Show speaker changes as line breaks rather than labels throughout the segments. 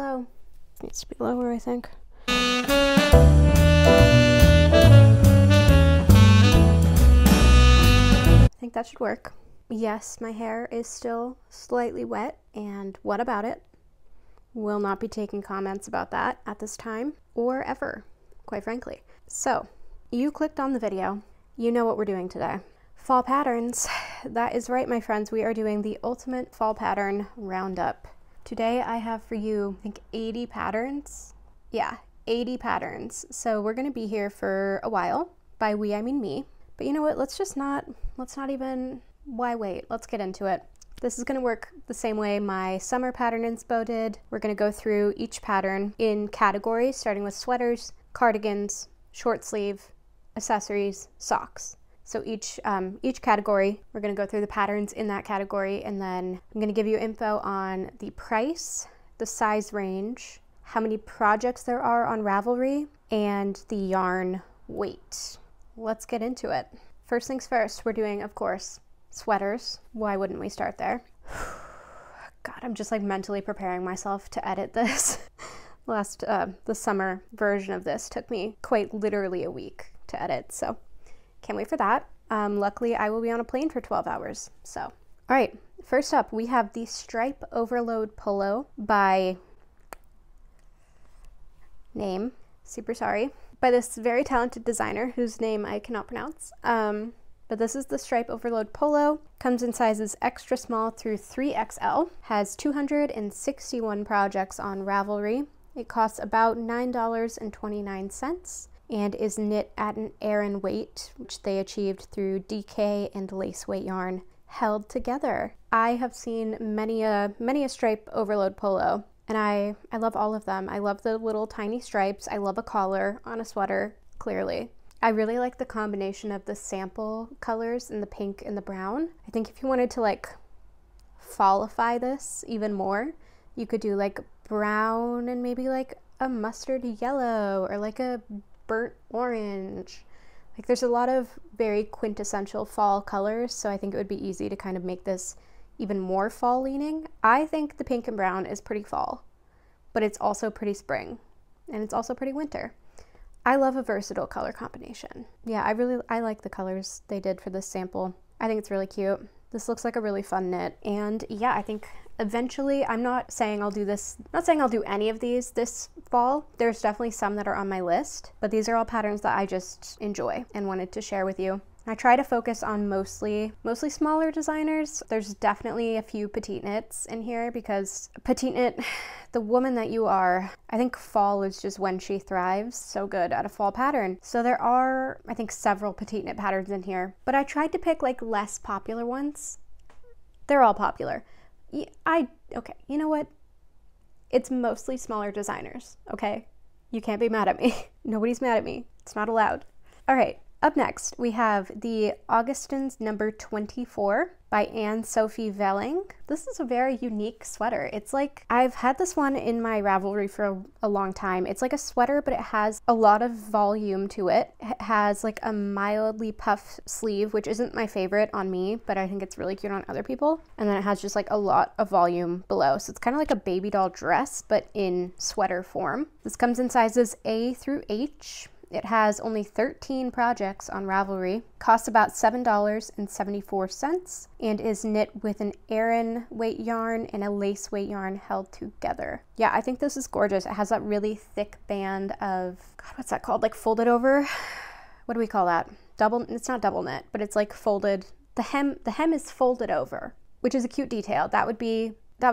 low. Needs to be lower, I think. I think that should work. Yes, my hair is still slightly wet, and what about it? Will not be taking comments about that at this time, or ever, quite frankly. So, you clicked on the video, you know what we're doing today. Fall patterns. That is right, my friends, we are doing the ultimate fall pattern roundup. Today I have for you, I think 80 patterns. Yeah, 80 patterns. So we're gonna be here for a while. By we, I mean me. But you know what, let's not even, why wait? Let's get into it. This is gonna work the same way my summer pattern inspo did. We're gonna go through each pattern in categories, starting with sweaters, cardigans, short sleeve, accessories, socks. So each category, we're gonna go through the patterns in that category, and then I'm gonna give you info on the price, the size range, how many projects there are on Ravelry, and the yarn weight. Let's get into it. First things first, we're doing, of course, sweaters. Why wouldn't we start there? God, I'm just like mentally preparing myself to edit this. The summer version of this took me quite literally a week to edit, so can't wait for that. Luckily, I will be on a plane for 12 hours, so. All right, first up, we have the Stripe Overload Polo by name, super sorry, by this very talented designer whose name I cannot pronounce. But this is the Stripe Overload Polo. Comes in sizes extra small through 3XL. Has 261 projects on Ravelry. It costs about $9.29 and is knit at an Aran weight, which they achieved through DK and lace weight yarn held together. I have seen many a Stripe Overload Polo, and I love all of them. I love the little tiny stripes. I love a collar on a sweater, clearly. I really like the combination of the sample colors in the pink and the brown. I think if you wanted to like fallify this even more, you could do like brown and maybe like a mustard yellow or like a burnt orange. Like there's a lot of very quintessential fall colors, so I think it would be easy to kind of make this even more fall leaning. I think the pink and brown is pretty fall, but it's also pretty spring and it's also pretty winter. I love a versatile color combination. Yeah, I like the colors they did for this sample. I think it's really cute. This looks like a really fun knit. And yeah, I think eventually, I'm not saying I'll do any of these this fall. There's definitely some that are on my list, but these are all patterns that I just enjoy and wanted to share with you. I try to focus on mostly smaller designers. There's definitely a few petite knits in here because petite knit, the woman that you are, I think fall is just when she thrives so good at a fall pattern. So there are, I think, several petite knit patterns in here, but I tried to pick like less popular ones. They're all popular. Okay, you know what? It's mostly smaller designers, okay? You can't be mad at me. Nobody's mad at me. It's not allowed. All right. Up next, we have the Augustin's number 24 by Anne Sophie Velling. This is a very unique sweater. It's like, I've had this one in my Ravelry for a long time. It's like a sweater, but it has a lot of volume to it. It has like a mildly puffed sleeve, which isn't my favorite on me, but I think it's really cute on other people. And then it has just like a lot of volume below. So it's kind of like a baby doll dress, but in sweater form. This comes in sizes A through H. It has only 13 projects on Ravelry, costs about $7.74, and is knit with an Aran weight yarn and a lace weight yarn held together. Yeah, I think this is gorgeous. It has that really thick band of, God, what's that called? Like folded over? What do we call that? It's not double knit, but it's like folded. The hem is folded over, which is a cute detail. That would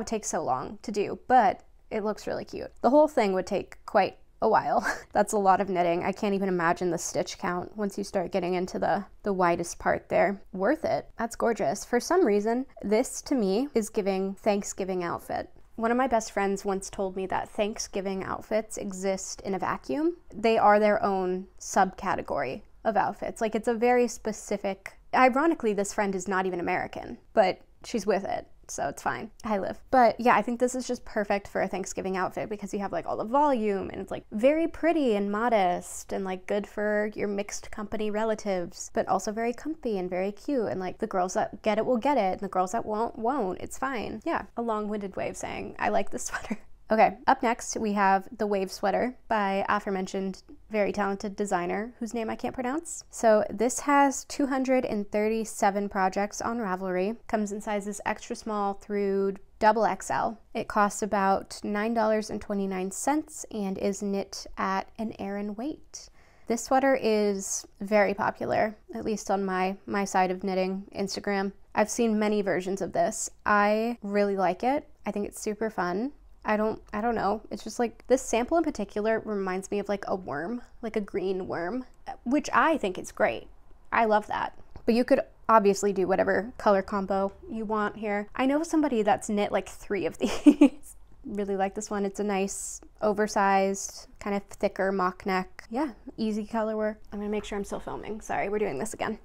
take so long to do, but it looks really cute. The whole thing would take quite a while. That's a lot of knitting. I can't even imagine the stitch count once you start getting into the widest part there. Worth it. That's gorgeous. For some reason, this to me is giving Thanksgiving outfit. One of my best friends once told me that Thanksgiving outfits exist in a vacuum. They are their own subcategory of outfits. Like it's a very specific, ironically, this friend is not even American, but she's with it. So it's fine. I live. But yeah, I think this is just perfect for a Thanksgiving outfit because you have like all the volume and it's like very pretty and modest and like good for your mixed company relatives, but also very comfy and very cute. And like the girls that get it will get it and the girls that won't. It's fine. Yeah. A long-winded way of saying I like this sweater. Okay, up next we have the Wave Sweater by aforementioned very talented designer whose name I can't pronounce. So this has 237 projects on Ravelry, comes in sizes extra small through double XL. It costs about $9.29 and is knit at an Aran weight. This sweater is very popular, at least on my side of knitting Instagram. I've seen many versions of this. I really like it. I think it's super fun. I don't know. It's just like this sample in particular reminds me of like a worm, like a green worm, which I think is great. I love that. But you could obviously do whatever color combo you want here. I know somebody that's knit like 3 of these. Really like this one. It's a nice oversized, kind of thicker mock neck. Yeah, easy color work. I'm gonna make sure I'm still filming. Sorry, we're doing this again.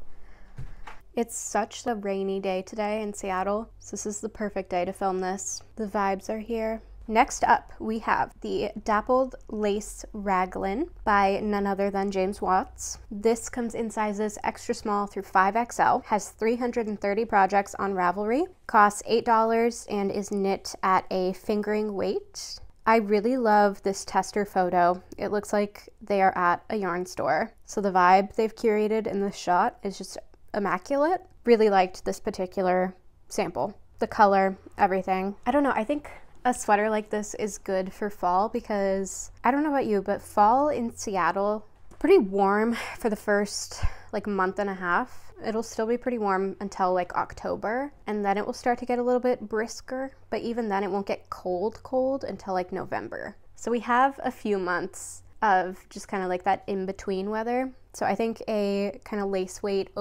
It's such a rainy day today in Seattle, so this is the perfect day to film this. The vibes are here. Next up, we have the Dappled Lace Raglin by none other than James Watts. This comes in sizes extra small through 5XL, has 330 projects on Ravelry, costs $8 and is knit at a fingering weight. I really love this tester photo. It looks like they are at a yarn store. So the vibe they've curated in this shot is just immaculate. Really liked this particular sample. The color, everything. I don't know, I think a sweater like this is good for fall because, I don't know about you, but fall in Seattle, pretty warm for the first like month and a half. It'll still be pretty warm until like October, and then it will start to get a little bit brisker, but even then it won't get cold until like November. So we have a few months of just kind of like that in-between weather. So I think a kind of lace work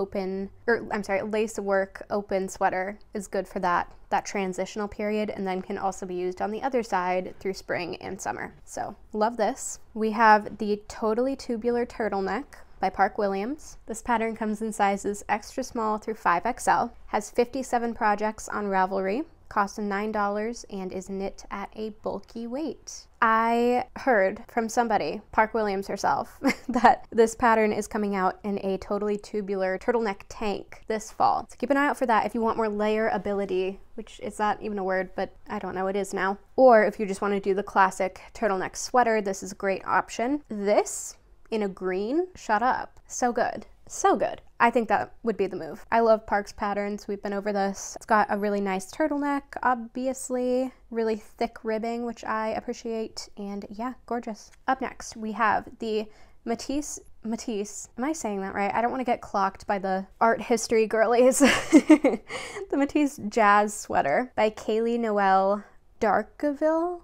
open sweater is good for that transitional period, and then can also be used on the other side through spring and summer. So love this. We have the Totally Tubular Turtleneck by Park Williams. This pattern comes in sizes extra small through 5XL, has 57 projects on Ravelry, costs $9 and is knit at a bulky weight. I heard from somebody, Park Williams herself, that this pattern is coming out in a totally tubular turtleneck tank this fall. So keep an eye out for that if you want more layer ability, which is not even a word, but I don't know, it is now. Or if you just want to do the classic turtleneck sweater, this is a great option. This in a green, shut up. So good. So good. I think that would be the move. I love Park's patterns. We've been over this. It's got a really nice turtleneck, obviously, really thick ribbing, which I appreciate, and yeah, gorgeous. Up next, we have the Matisse, am I saying that right? I don't want to get clocked by the art history girlies. The Matisse Jazz Sweater by Kaylee Noel Darcheville,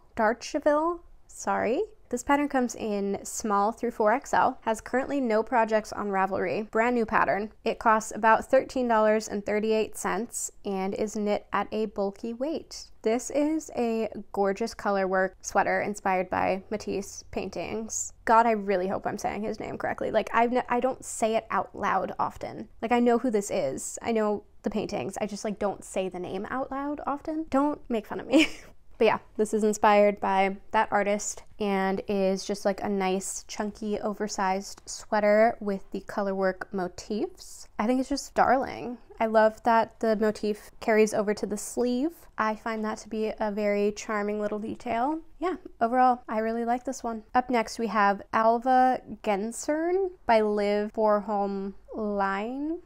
sorry. This pattern comes in small through 4XL, has currently no projects on Ravelry, brand new pattern. It costs about $13.38 and is knit at a bulky weight. This is a gorgeous colorwork sweater inspired by Matisse paintings. God, I really hope I'm saying his name correctly. Like, I don't say it out loud often. Like, I know who this is. I know the paintings. I just like don't say the name out loud often. Don't make fun of me. But yeah, this is inspired by that artist and is just like a nice, chunky, oversized sweater with the colorwork motifs. I think it's just darling. I love that the motif carries over to the sleeve. I find that to be a very charming little detail. Yeah, overall, I really like this one. Up next, we have Alva Genser by Liv Borholm Line.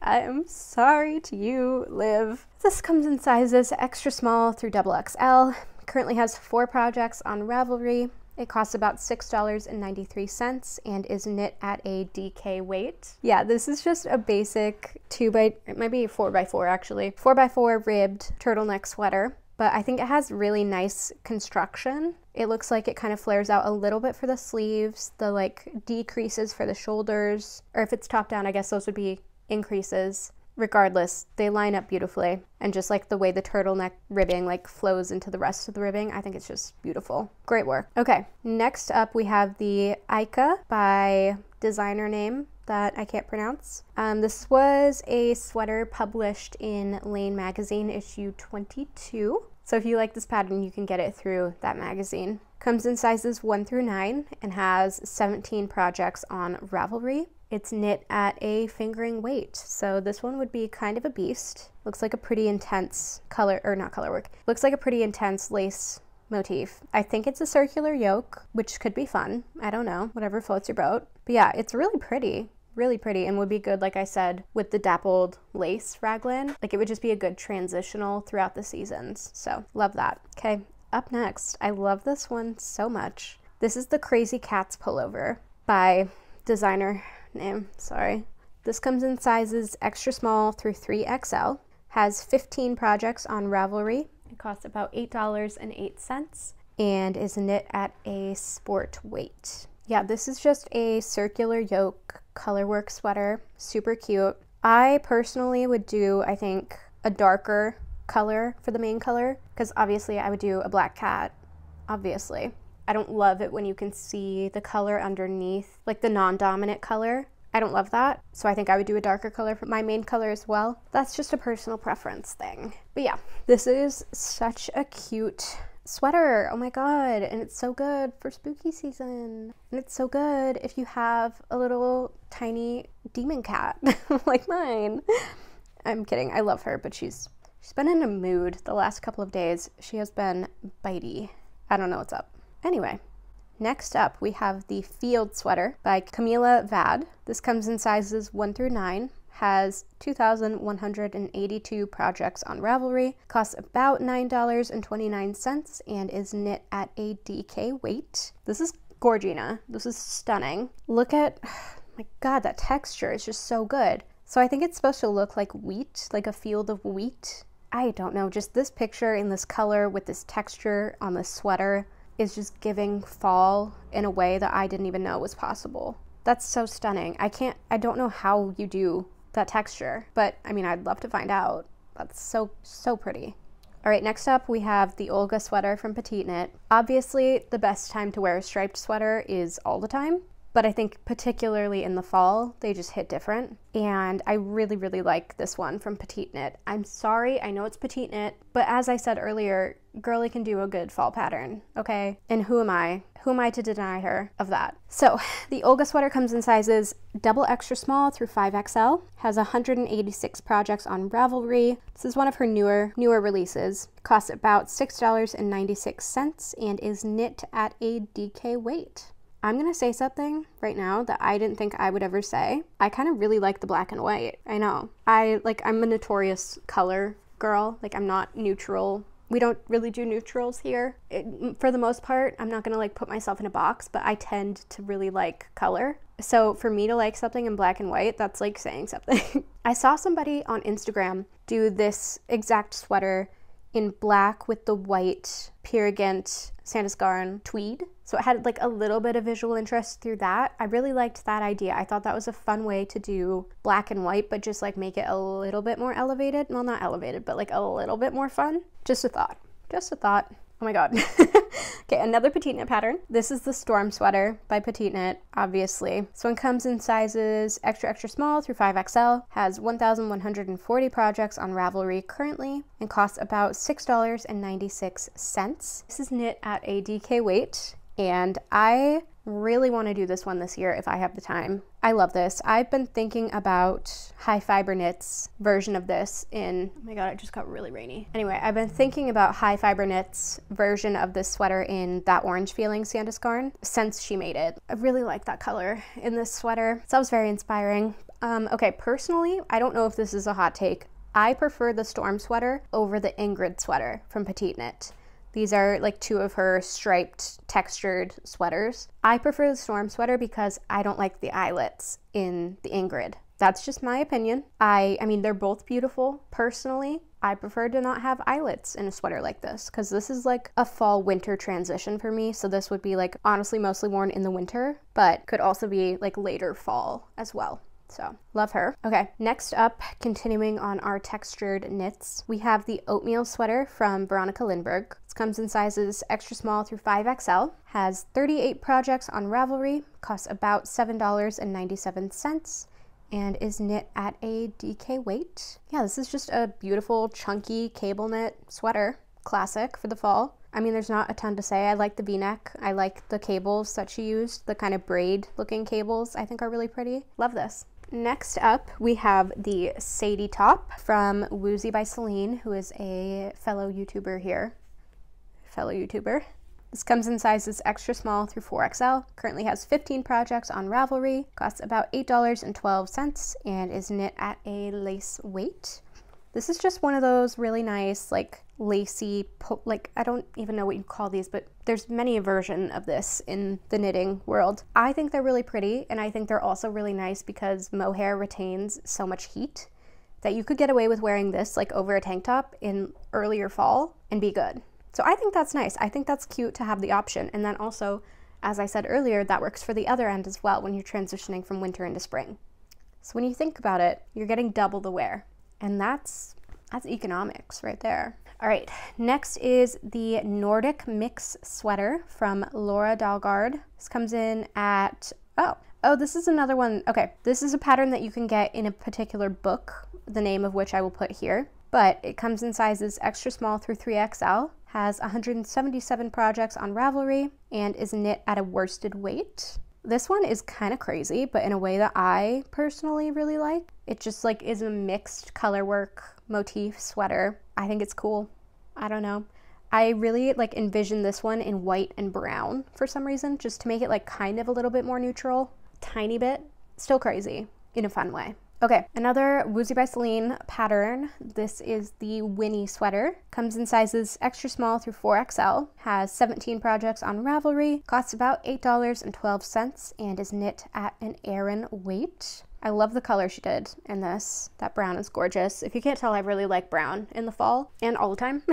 I am sorry to you, Liv. This comes in sizes extra small through double XL. Currently has 4 projects on Ravelry. It costs about $6.93 and is knit at a DK weight. Yeah, this is just a basic it might be 4x4 actually, 4x4 ribbed turtleneck sweater. But I think it has really nice construction. It looks like it kind of flares out a little bit for the sleeves, the like decreases for the shoulders, or if it's top down, I guess those would be increases. Regardless, they line up beautifully, and just like the way the turtleneck ribbing like flows into the rest of the ribbing, I think it's just beautiful. Great work. Okay, next up we have the Ica by designer name that I can't pronounce. This was a sweater published in Lane magazine issue 22. So if you like this pattern, you can get it through that magazine. Comes in sizes 1 through 9 and has 17 projects on Ravelry. It's knit at a fingering weight, so this one would be kind of a beast. Looks like a pretty intense looks like a pretty intense lace motif. I think it's a circular yoke, which could be fun. I don't know, whatever floats your boat. But yeah, it's really pretty. Really pretty, and would be good, like I said, with the dappled lace raglan. Like, it would just be a good transitional throughout the seasons. So love that. Okay, up next, I love this one so much. This is the Crazy Cats pullover by designer name, sorry. This comes in sizes extra small through 3XL, has 15 projects on Ravelry. It costs about $8.08 and is knit at a sport weight. Yeah, this is just a circular yoke colorwork sweater, super cute. I personally would do, I think, a darker color for the main color, because obviously I would do a black cat, obviously. I don't love it when you can see the color underneath, like the non-dominant color. I don't love that, so I think I would do a darker color for my main color as well. That's just a personal preference thing. But yeah, this is such a cute sweater. Oh my god, and it's so good for spooky season. And it's so good if you have a little tiny demon cat like mine. I'm kidding, I love her, but she's been in a mood the last couple of days. She has been bitey. I don't know what's up. Anyway, next up we have the Field Sweater by Camilla Vad. This comes in sizes 1 through 9. Has 2,182 projects on Ravelry, costs about $9.29, and is knit at a DK weight. This is Gorgina. This is stunning. Look at, oh my god, that texture is just so good. So I think it's supposed to look like wheat, like a field of wheat. I don't know, just this picture in this color with this texture on the sweater is just giving fall in a way that I didn't even know was possible. That's so stunning. I don't know how you do that texture, but I mean, I'd love to find out. That's so pretty. All right, next up we have the Olga sweater from Petite Knit. Obviously, the best time to wear a striped sweater is all the time, but I think particularly in the fall, they just hit different. And I really, really like this one from Petite Knit. I'm sorry, I know it's Petite Knit, but as I said earlier, girly can do a good fall pattern, okay? And who am I? Who am I to deny her of that? So the Olga sweater comes in sizes double extra small through 5XL, has 186 projects on Ravelry. This is one of her newer releases. Costs about $6.96 and is knit at a DK weight. I'm gonna say something right now that I didn't think I would ever say. I kind of really like the black and white. I know. I'm a notorious color girl. Like, I'm not neutral. We don't really do neutrals here. For the most part, I'm not gonna like put myself in a box, but I tend to really like color. So for me to like something in black and white, that's like saying something. I saw somebody on Instagram do this exact sweater in black with the white Pirigant Sandusgarn tweed. So it had like a little bit of visual interest through that. I really liked that idea. I thought that was a fun way to do black and white, but just like make it a little bit more elevated. Well, not elevated, but like a little bit more fun. Just a thought. Just a thought. Oh my god. Okay, another Petite Knit pattern. This is the Storm Sweater by Petite Knit, obviously. This one comes in sizes extra, extra small through 5XL, has 1,140 projects on Ravelry currently, and costs about $6.96. This is knit at a DK weight, and I really want to do this one this year if I have the time. I love this. I've been thinking about high fiber knits version of this in, oh my god, it just got really rainy. Anyway, I've been thinking about high fiber knits version of this sweater in that orange feeling Sandusgarn since she made it. I really like that color in this sweater. So that was very inspiring. Okay, personally, I don't know if this is a hot take. I prefer the Storm Sweater over the Ingrid sweater from Petite Knit. These are like two of her striped textured sweaters. I prefer the Storm Sweater because I don't like the eyelets in the Ingrid. That's just my opinion. I mean, they're both beautiful. Personally, I prefer to not have eyelets in a sweater like this because this is like a fall-winter transition for me. So this would be like honestly mostly worn in the winter, but could also be like later fall as well. So love her. Okay, next up, continuing on our textured knits, we have the Oatmeal sweater from Veronica Lindbergh. This comes in sizes extra small through 5XL, has 38 projects on Ravelry, costs about $7.97, and is knit at a DK weight. Yeah, this is just a beautiful, chunky cable knit sweater, classic for the fall. I mean, there's not a ton to say. I like the V-neck. I like the cables that she used, the kind of braid looking cables I think are really pretty. Love this. Next up, we have the Sadie top from Woozy by Celine, who is a fellow YouTuber here. fellow YouTuber. This comes in sizes extra small through 4XL, currently has 15 projects on Ravelry, costs about $8.12, and is knit at a lace weight. This is just one of those really nice, like, lacy, like, I don't even know what you call these, but there's many a version of this in the knitting world. I think they're really pretty, and I think they're also really nice because mohair retains so much heat that you could get away with wearing this, like, over a tank top in earlier fall and be good. So I think that's nice. I think that's cute to have the option. And then also, as I said earlier, that works for the other end as well when you're transitioning from winter into spring. So when you think about it, you're getting double the wear. And that's economics right there. All right, next is the Nordic Mix Sweater from Laura Dalgard. This comes in at, oh, this is another one. Okay, this is a pattern that you can get in a particular book, the name of which I will put here. But it comes in sizes extra small through 3XL, has 177 projects on Ravelry, and is knit at a worsted weight. This one is kind of crazy, but in a way that I personally really like. It just like is a mixed color work motif sweater. I think it's cool. I don't know. I really like envision this one in white and brown for some reason, just to make it like kind of a little bit more neutral, tiny bit, still crazy in a fun way. Okay, another Woozy by Celine pattern. This is the Winnie Sweater. Comes in sizes extra small through 4XL. Has 17 projects on Ravelry. Costs about $8.12 and is knit at an Aran weight. I love the color she did in this. That brown is gorgeous. If you can't tell, I really like brown in the fall and all the time.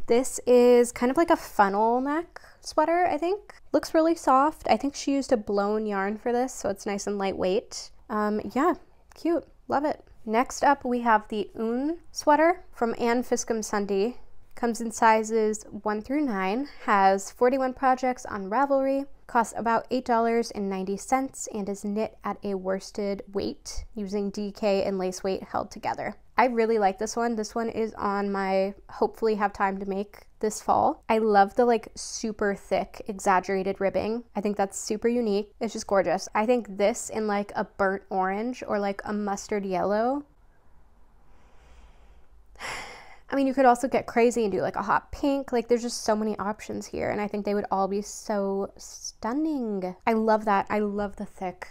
This is kind of like a funnel neck sweater, I think. Looks really soft. I think she used a blown yarn for this, so it's nice and lightweight. Yeah, cute. Love it. Next up, we have the Un sweater from Anne Fiscum Sunday. Comes in sizes 1 through 9, has 41 projects on Ravelry, costs about $8.90, and is knit at a worsted weight using DK and lace weight held together. I really like this one. This one is on my hopefully have time to make this fall. I love the like super thick exaggerated ribbing. I think that's super unique. It's just gorgeous. I think this in like a burnt orange or like a mustard yellow. I mean, you could also get crazy and do like a hot pink. Like there's just so many options here, and I think they would all be so stunning. I love that. I love the thick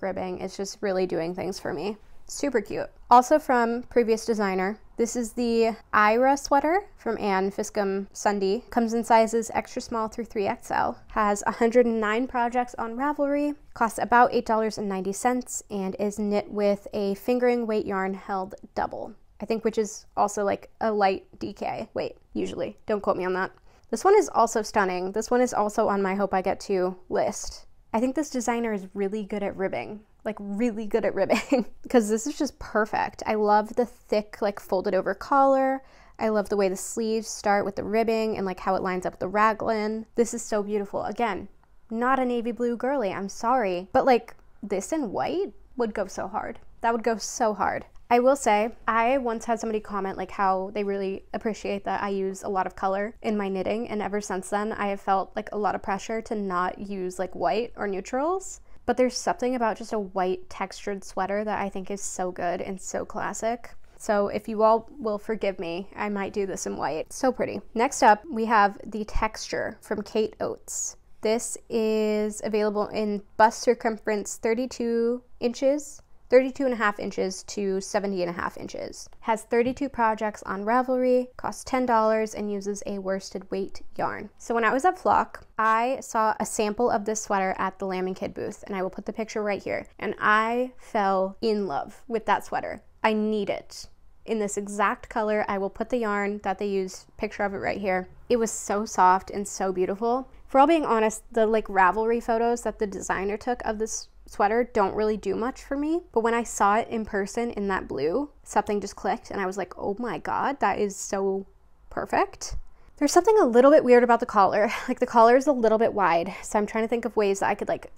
ribbing. It's just really doing things for me. Super cute. Also from previous designer, this is the IRA Sweater from Anne Fiscum Sunday. Comes in sizes extra small through 3XL. Has 109 projects on Ravelry. Costs about $8.90 and is knit with a fingering weight yarn held double. I think, which is also like a light DK weight, usually. Don't quote me on that. This one is also stunning. This one is also on my Hope I Get To list. I think this designer is really good at ribbing. Like really good at ribbing because this is just perfect. I love the thick like folded over collar. I love the way the sleeves start with the ribbing and like how it lines up with the raglan. This is so beautiful. Again, not a navy blue girly, I'm sorry, but like this in white would go so hard. That would go so hard. I will say, I once had somebody comment like how they really appreciate that I use a lot of color in my knitting, and ever since then I have felt like a lot of pressure to not use like white or neutrals. But there's something about just a white textured sweater that I think is so good and so classic. So if you all will forgive me, I might do this in white. So pretty. Next up, we have the Texture from Kate Oates. This is available in bust circumference 32 inches, 32.5 inches to 70.5 inches. Has 32 projects on Ravelry, costs $10, and uses a worsted weight yarn. So when I was at Flock, I saw a sample of this sweater at the Lambing Kid booth, and I will put the picture right here. And I fell in love with that sweater. I need it in this exact color. I will put the yarn that they used, picture of it right here. It was so soft and so beautiful. For all being honest, the like Ravelry photos that the designer took of this sweater don't really do much for me, but when I saw it in person in that blue, something just clicked and I was like, oh my god, that is so perfect. There's something a little bit weird about the collar. Like the collar is a little bit wide, so I'm trying to think of ways that I could like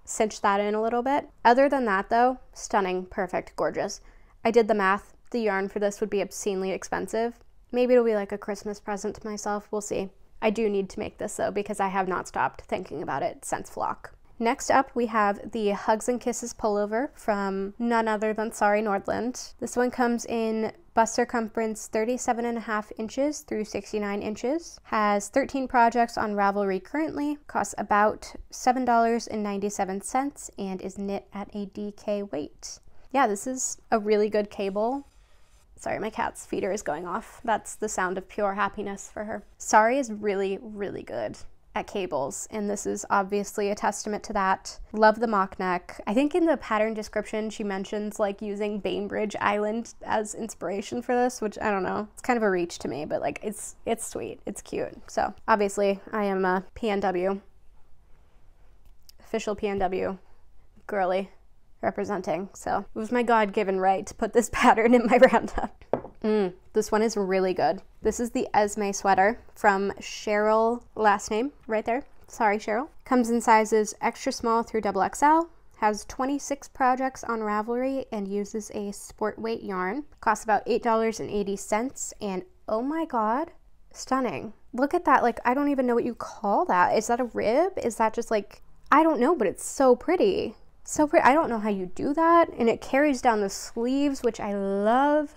cinch that in a little bit. Other than that though, stunning, perfect, gorgeous. I did the math. The yarn for this would be obscenely expensive. Maybe it'll be like a Christmas present to myself, we'll see. I do need to make this though because I have not stopped thinking about it since Flock. Next up, we have the Hugs and Kisses pullover from none other than Sari Nordland. This one comes in Bust circumference 37.5 inches through 69 inches. Has 13 projects on Ravelry currently. Costs about $7.97 and is knit at a DK weight. Yeah, this is a really good cable. Sorry, my cat's feeder is going off. That's the sound of pure happiness for her. Sari is really, really good at cables, and this is obviously a testament to that. Love the mock neck. I think in the pattern description she mentions like using Bainbridge Island as inspiration for this, which I don't know, it's kind of a reach to me, but like it's sweet, it's cute. So obviously I am a PNW, official PNW girly representing, so it was my God-given right to put this pattern in my roundup. This one is really good. This is the Esme Sweater from Cheryl, last name right there. Sorry, Cheryl. Comes in sizes extra small through XXL. Has 26 projects on Ravelry and uses a sport weight yarn. Costs about $8.80 and oh my God, stunning. Look at that. Like, I don't even know what you call that. Is that a rib? Is that just like, I don't know, but it's so pretty. So pretty. I don't know how you do that. And it carries down the sleeves, which I love.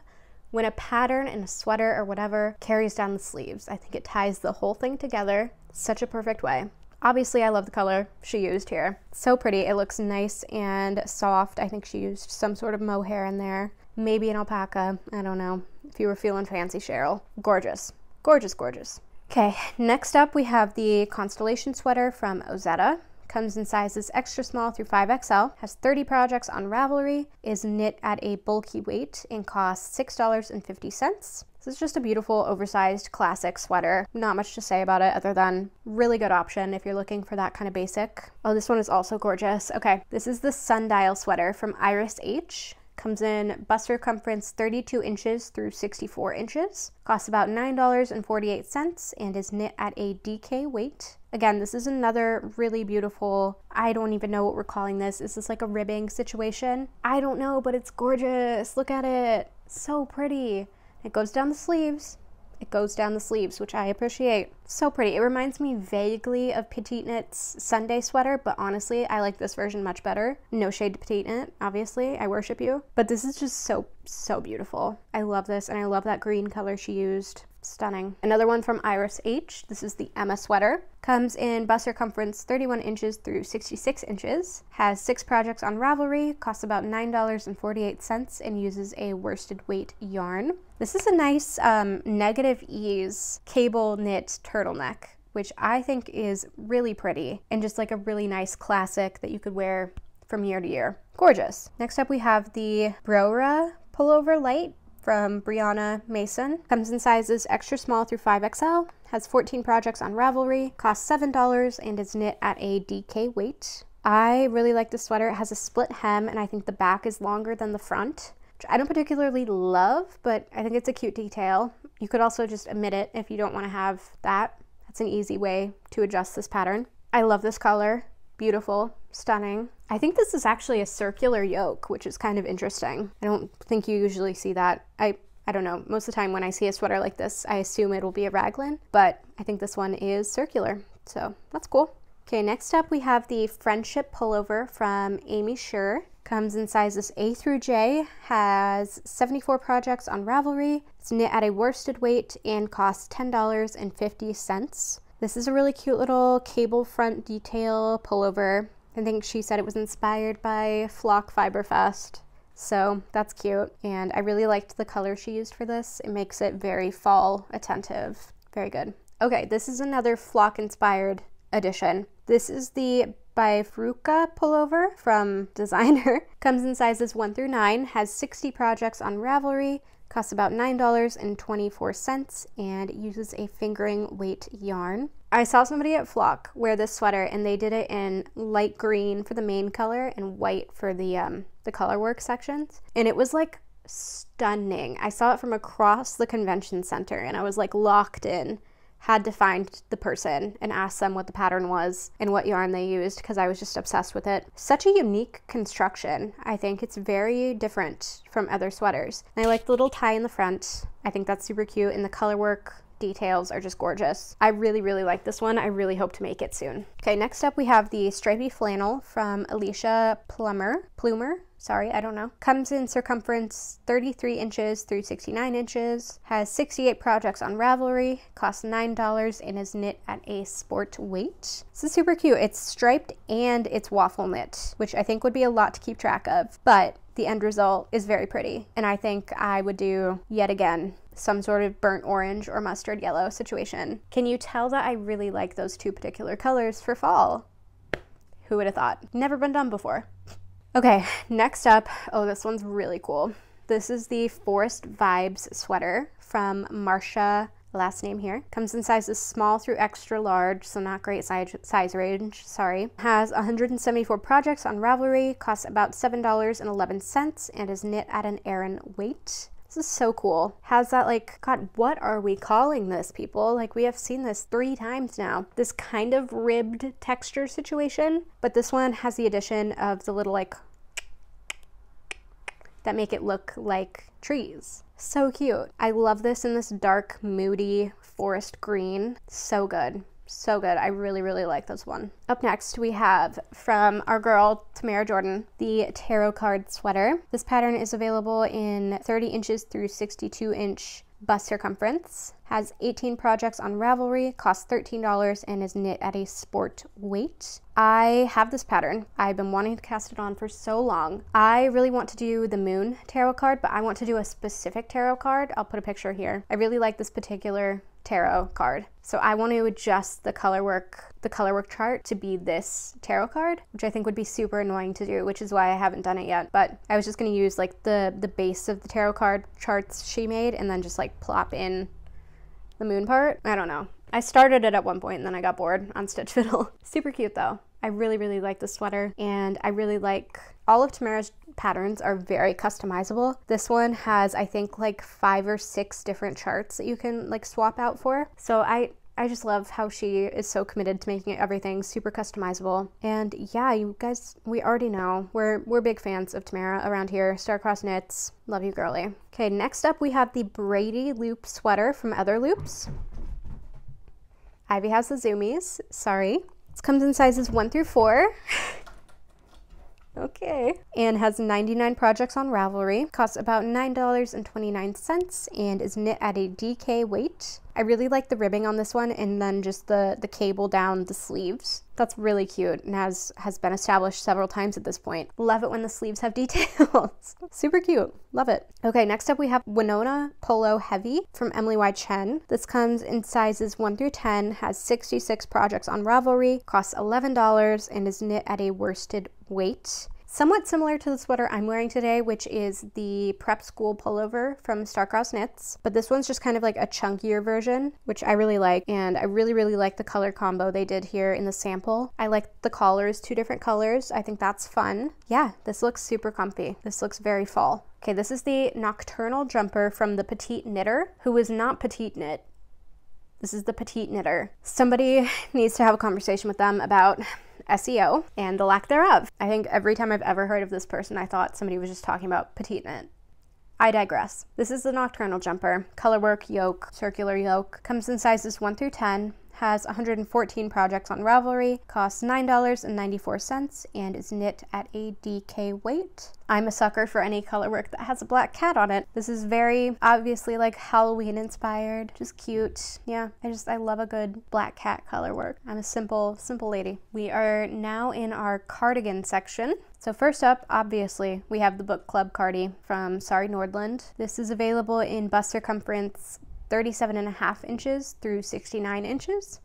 When a pattern in a sweater or whatever carries down the sleeves, I think it ties the whole thing together such a perfect way. Obviously, I love the color she used here. So pretty. It looks nice and soft. I think she used some sort of mohair in there. Maybe an alpaca. I don't know. If you were feeling fancy, Cheryl. Gorgeous. Gorgeous, gorgeous. Okay, next up we have the Constation Sweater from Ozetta. Comes in sizes extra small through 5XL, has 30 projects on Ravelry, is knit at a bulky weight, and costs $6.50. This is just a beautiful, oversized, classic sweater. Not much to say about it other than really good option if you're looking for that kind of basic. Oh, this one is also gorgeous. Okay, this is the Sundial Sweater from Iris H. Comes in bust circumference 32 inches through 64 inches. Costs about $9.48 and is knit at a DK weight. Again, this is another really beautiful, I don't even know what we're calling this. Is this like a ribbing situation? I don't know, but it's gorgeous. Look at it. So pretty. It goes down the sleeves. It goes down the sleeves, which I appreciate. So pretty. It reminds me vaguely of Petite Knit's Sunday sweater, but honestly, I like this version much better. No shade to Petite Knit, obviously. I worship you. But this is just so, so beautiful. I love this, and I love that green color she used. Stunning. Another one from Iris H. This is the Emma Sweater. Comes in bust circumference 31 inches through 66 inches. Has 6 projects on Ravelry. Costs about $9.48 and uses a worsted weight yarn. This is a nice negative ease cable knit turtleneck, which I think is really pretty and just like a really nice classic that you could wear from year to year. Gorgeous. Next up we have the Brona Pullover Light from Brianna Mason. Comes in sizes extra small through 5XL. Has 14 projects on Ravelry. Costs $7 and is knit at a DK weight. I really like this sweater. It has a split hem and I think the back is longer than the front, which I don't particularly love, but I think it's a cute detail. You could also just omit it if you don't want to have that. That's an easy way to adjust this pattern. I love this color. Beautiful, stunning. I think this is actually a circular yoke, which is kind of interesting. I don't think you usually see that. I don't know, most of the time when I see a sweater like this, I assume it'll be a Raglin, but I think this one is circular, so that's cool. Okay, next up we have the Friendship Pullover from Amy Scher. Comes in sizes A through J, has 74 projects on Ravelry. It's knit at a worsted weight and costs $10.50. This is a really cute little cable front detail pullover. I think she said it was inspired by Flock Fiber Fest. So that's cute. And I really liked the color she used for this. It makes it very fall attentive. Very good. Okay, this is another Flock inspired edition. This is the Veronica pullover from Designer. Comes in sizes 1 through 9, has 60 projects on Ravelry, costs about $9.24, and uses a fingering weight yarn. I saw somebody at Flock wear this sweater and they did it in light green for the main color and white for the color work sections. And it was like stunning. I saw it from across the convention center and I was like locked in. Had to find the person and ask them what the pattern was and what yarn they used because I was just obsessed with it. Such a unique construction. I think it's very different from other sweaters. And I like the little tie in the front. I think that's super cute, and the color work details are just gorgeous. I really, really like this one. I really hope to make it soon. Okay, next up we have the Stripy Flannel from Alicia Plumer. Sorry, I don't know. Comes in circumference 33 inches through 69 inches. Has 68 projects on Ravelry. Costs $9 and is knit at a sport weight. This is super cute. It's striped and it's waffle knit, which I think would be a lot to keep track of, but the end result is very pretty. And I think I would do, yet again, some sort of burnt orange or mustard yellow situation. Can you tell that I really like those two particular colors for fall? Who would have thought? Never been done before. Okay, next up, oh, this one's really cool. This is the Forest Vibes sweater from Marsha, last name here. Comes in sizes small through extra large, so not great size range, sorry. Has 174 projects on Ravelry, costs about $7.11, and is knit at an Aran weight. This is so cool. Has that, like, God, what are we calling this, people? Like, we have seen this 3 times now. This kind of ribbed texture situation, but this one has the addition of the little, like, that make it look like trees. So cute. I love this in this dark, moody forest green. So good. So good. I really, really like this one. Up next, we have from our girl, Tamara Jordan, the Tarot Card Sweater. This pattern is available in 30 inches through 62 inch bust circumference. Has 18 projects on Ravelry, costs $13, and is knit at a sport weight. I have this pattern. I've been wanting to cast it on for so long. I really want to do the Moon tarot card, but I want to do a specific tarot card. I'll put a picture here. I really like this particular tarot card. So I want to adjust the color work chart to be this tarot card, which I think would be super annoying to do, which is why I haven't done it yet. But I was just going to use like the base of the tarot card charts she made and then just like plop in the moon part. I don't know. I started it at one point and then I got bored on Stitch Fiddle. Super cute though. I really, really like this sweater, and I really like all of Tamara's patterns are very customizable. This one has, I think, like 5 or 6 different charts that you can like swap out for. So I just love how she is so committed to making everything super customizable. And yeah, you guys, we already know we're big fans of Tamara around here. Starcross Knits, love you, girly. Okay, next up we have the Brady Loop sweater from Other Loops. Ivy has the zoomies, sorry. This comes in sizes 1 through 4. Okay. And has 99 projects on Ravelry. Costs about $9.29 and is knit at a DK weight. I really like the ribbing on this one and then just the cable down the sleeves. That's really cute and has been established several times at this point. Love it when the sleeves have details. Super cute. Love it. Okay, next up we have Winona Polo Heavy from Emily Y. Chen. This comes in sizes 1 through 10, has 66 projects on Ravelry, costs $11 and is knit at a worsted weight. Somewhat similar to the sweater I'm wearing today, which is the Prep School Pullover from Starcross Knits, but this one's just kind of like a chunkier version, which I really like, and I really, really like the color combo they did here in the sample. I like the collars, 2 different colors. I think that's fun. Yeah, this looks super comfy. This looks very fall. Okay, this is the Nocturnal Jumper from the Petite Knitter, who is not Petite Knit. This is the Petite Knitter. Somebody needs to have a conversation with them about SEO and the lack thereof. I think every time I've ever heard of this person, I thought somebody was just talking about Petite Knit. I digress. This is the Nocturnal Jumper. Colorwork yoke, circular yoke. Comes in sizes 1 through 10. Has 114 projects on Ravelry, costs $9.94, and is knit at a DK weight. I'm a sucker for any colorwork that has a black cat on it. This is very obviously like Halloween inspired, just cute. Yeah, I love a good black cat colorwork. I'm a simple lady. We are now in our cardigan section. So first up, obviously, we have the Book Club Cardi from Sorry Nordland. This is available in bust circumference 37.5 inches through 69 inches.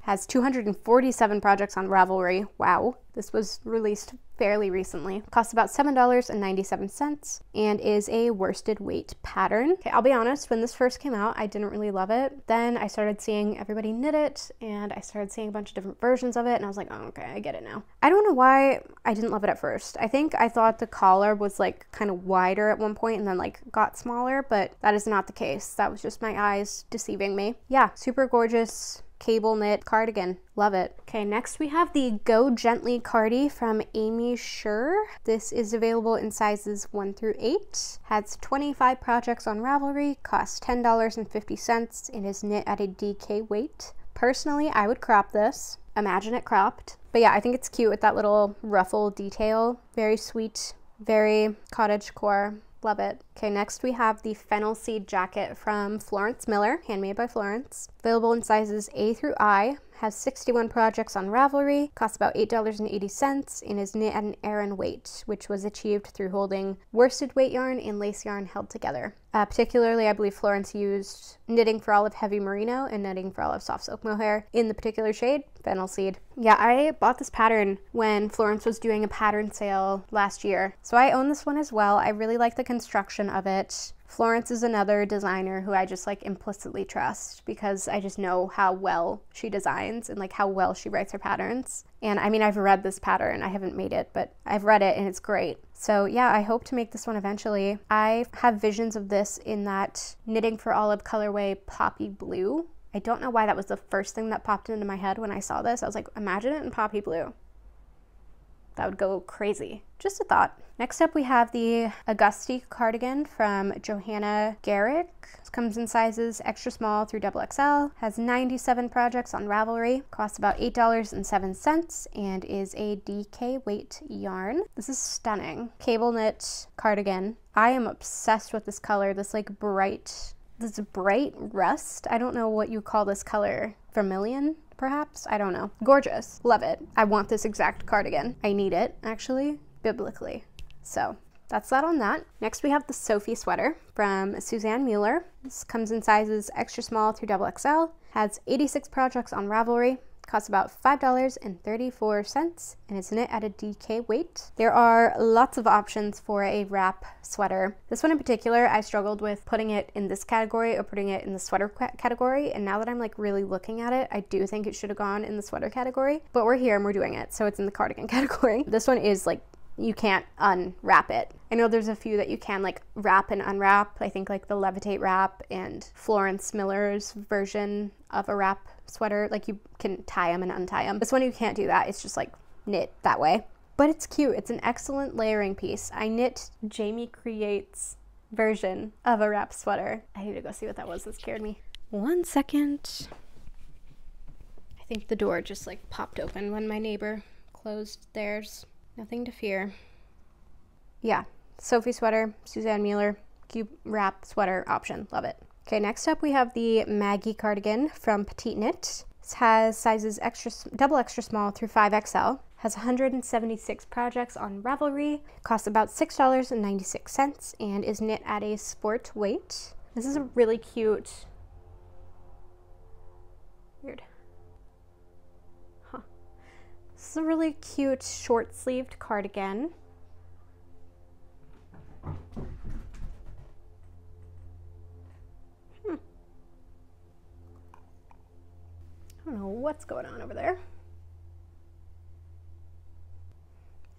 Has 247 projects on Ravelry. Wow. This was released fairly recently. Costs about $7.97 and is a worsted weight pattern. Okay, I'll be honest, when this first came out, I didn't really love it. Then I started seeing everybody knit it and I started seeing a bunch of different versions of it and I was like, oh, okay, I get it now. I don't know why I didn't love it at first. I think I thought the collar was like kind of wider at one point and then like got smaller, but that is not the case. That was just my eyes deceiving me. Yeah, super gorgeous cable knit cardigan. Love it. Okay, next we have the Go Gently Cardi from Amy Schur. This is available in sizes 1 through 8. Has 25 projects on Ravelry, costs $10.50, and is knit at a DK weight. Personally, I would crop this. Imagine it cropped. But yeah, I think it's cute with that little ruffle detail. Very sweet Very cottagecore. Love it. Okay, next we have the Fennel Seed Jacket from Florence Miller, handmade by Florence. Available in sizes A through I. Has 61 projects on Ravelry, costs about $8.80, and is knit at an Aran weight, which was achieved through holding worsted weight yarn and lace yarn held together. Particularly, I believe Florence used knitting for olive heavy merino and knitting for olive soft silk mohair in the particular shade, Fennel Seed. Yeah, I bought this pattern when Florence was doing a pattern sale last year, so I own this one as well. I really like the construction of it. Florence is another designer who I just like implicitly trust because I just know how well she designs and like how well she writes her patterns. And I mean, I've read this pattern. I haven't made it, but I've read it and it's great. So yeah, I hope to make this one eventually. I have visions of this in that knitting for olive colorway poppy blue. I don't know why that was the first thing that popped into my head when I saw this. I was like, imagine it in poppy blue. That would go crazy. Just a thought. Next up we have the Augustin Cardigan from Johanna Garrick. This comes in sizes extra small through XXL, has 97 projects on Ravelry, costs about $8.07, and is a DK weight yarn. This is stunning. Cable knit cardigan. I am obsessed with this color, this bright rust. I don't know what you call this color. Vermilion? Perhaps? I don't know. Gorgeous. Love it. I want this exact cardigan. I need it, actually, biblically. So that's that on that. Next we have the Sophie Sweater from Suzanne Mueller. This comes in sizes extra small through XXL, has 86 projects on Ravelry, costs about $5.34, and is knit at a DK weight. There are lots of options for a wrap sweater. This one in particular, I struggled with putting it in this category or putting it in the sweater category, and now that I'm like really looking at it, I do think it should have gone in the sweater category, but we're here and we're doing it, so it's in the cardigan category. This one is like, you can't unwrap it. I know there's a few that you can like wrap and unwrap. I think like the Levitate wrap and Florence Miller's version of a wrap sweater, like you can tie them and untie them. This one you can't do that. It's just like knit that way. But it's cute. It's an excellent layering piece. I knit Jamie Creates version of a wrap sweater. I need to go see what that was. That scared me. 1 second. I think the door just like popped open when my neighbor closed theirs. Nothing to fear. Yeah, Sophie Sweater, Suzanne Mueller, cube wrap sweater option. Love it. Okay, next up we have the Maggie Cardigan from Petite Knit. This has sizes double extra small through 5XL. Has 176 projects on Ravelry. Costs about $6.96 and is knit at a sport weight. This is a really cute, weird. This is a really cute short-sleeved cardigan. I don't know what's going on over there.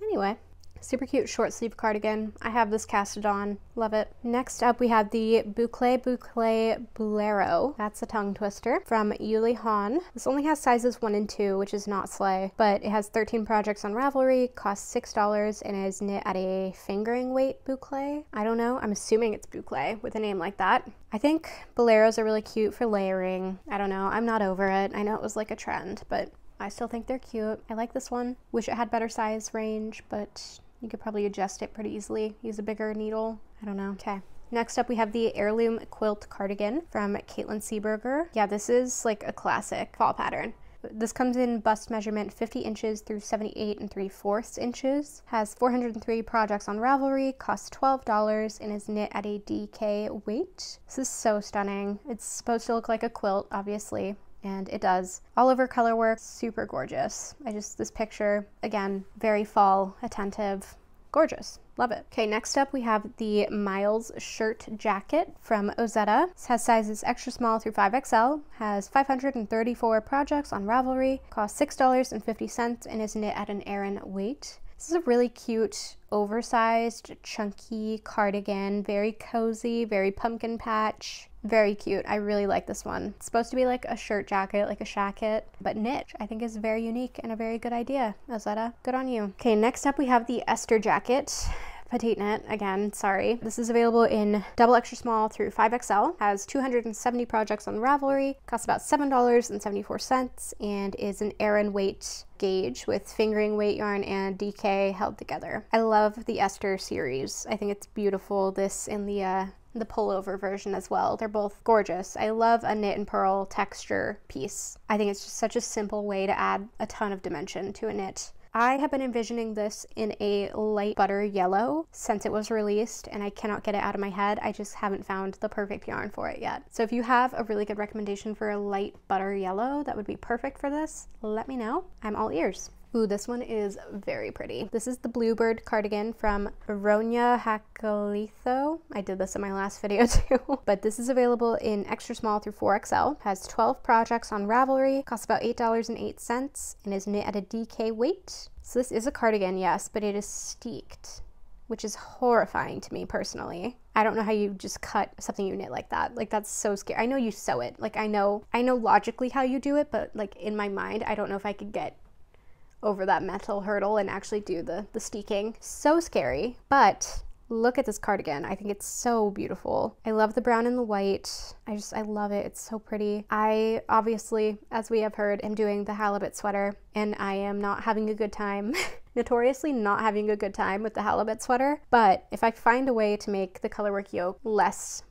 Anyway, super cute short sleeve cardigan. I have this casted on. Love it. Next up we have the Boucle Bolero. That's a tongue twister from Yuli Han. This only has sizes 1 and 2, which is not sleigh, but it has 13 projects on Ravelry, costs $6, and is knit at a fingering weight boucle. I don't know. I'm assuming it's boucle with a name like that. I think boleros are really cute for layering. I don't know. I'm not over it. I know it was like a trend, but I still think they're cute. I like this one. Wish it had better size range, but you could probably adjust it pretty easily. Use a bigger needle. I don't know. Okay. Next up we have the Heirloom Quilt Cardigan from Caitlin Seeberger. Yeah, this is like a classic fall pattern. This comes in bust measurement 50 inches through 78 3/4 inches. Has 403 projects on Ravelry, costs $12, and is knit at a DK weight. This is so stunning. It's supposed to look like a quilt, obviously, and it does. All over color work, super gorgeous. This picture, again, very fall attentive, gorgeous. Love it. Okay, next up we have the Miles Shirt Jacket from Ozetta. This has sizes extra small through 5XL, has 534 projects on Ravelry, costs $6.50, and is knit at an Aran weight. This is a really cute, oversized, chunky cardigan, very cozy, very pumpkin patch. Very cute. I really like this one. It's supposed to be like a shirt jacket, like a shacket, but knit, I think is very unique and a very good idea. Ozetta, good on you. Okay, next up we have the Esther Jacket, Petite knit, again, sorry. This is available in double extra small through 5XL, has 270 projects on Ravelry, costs about $7.74, and is an Aran weight gauge with fingering weight yarn and DK held together. I love the Esther series. I think it's beautiful. This in the pullover version as well. They're both gorgeous. I love a knit and purl texture piece. I think it's just such a simple way to add a ton of dimension to a knit. I have been envisioning this in a light butter yellow since it was released, and I cannot get it out of my head. I just haven't found the perfect yarn for it yet. So if you have a really good recommendation for a light butter yellow that would be perfect for this, let me know. I'm all ears. Ooh, this one is very pretty. This is the Bluebird Cardigan from Veronica Hakalitho. I did this in my last video too. But this is available in extra small through 4XL. Has 12 projects on Ravelry, costs about $8.08, and is knit at a DK weight. So this is a cardigan, yes, but it is steeked, which is horrifying to me personally. I don't know how you just cut something you knit like that. Like, that's so scary. I know you sew it. Like, I know logically how you do it, but like in my mind, I don't know if I could get over that mental hurdle and actually do the steeking. So scary, but look at this cardigan. I think it's so beautiful. I love the brown and the white. I love it. It's so pretty. I obviously, as we have heard, am doing the halibut sweater, and I am not having a good time. Notoriously not having a good time with the halibut sweater, but if I find a way to make the colorwork yoke less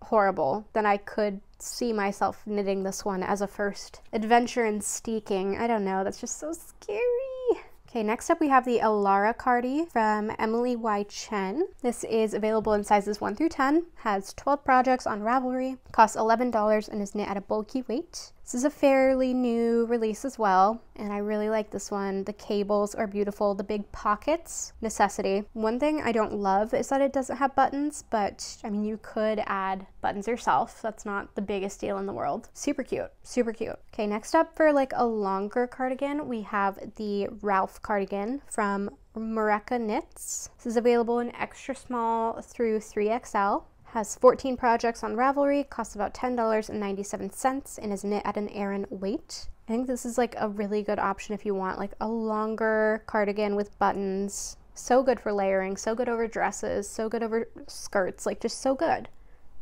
horrible, then I could see myself knitting this one as a first adventure in steeking. I don't know, that's just so scary. Okay, next up we have the Alara Cardigan from Emily Y. Chen. This is available in sizes 1 through 10, has 12 projects on Ravelry, costs $11, and is knit at a bulky weight. This is a fairly new release as well, and I really like this one. The cables are beautiful. The big pockets, necessity. One thing I don't love is that it doesn't have buttons, but I mean, you could add buttons yourself. That's not the biggest deal in the world. Super cute, super cute. Okay, next up for like a longer cardigan, we have the Ralph cardigan from Mareka Knits. This is available in extra small through 3XL. Has 14 projects on Ravelry, costs about $10.97, and is knit at an Aran weight. I think this is like a really good option if you want like a longer cardigan with buttons. So good for layering, so good over dresses, so good over skirts, like just so good.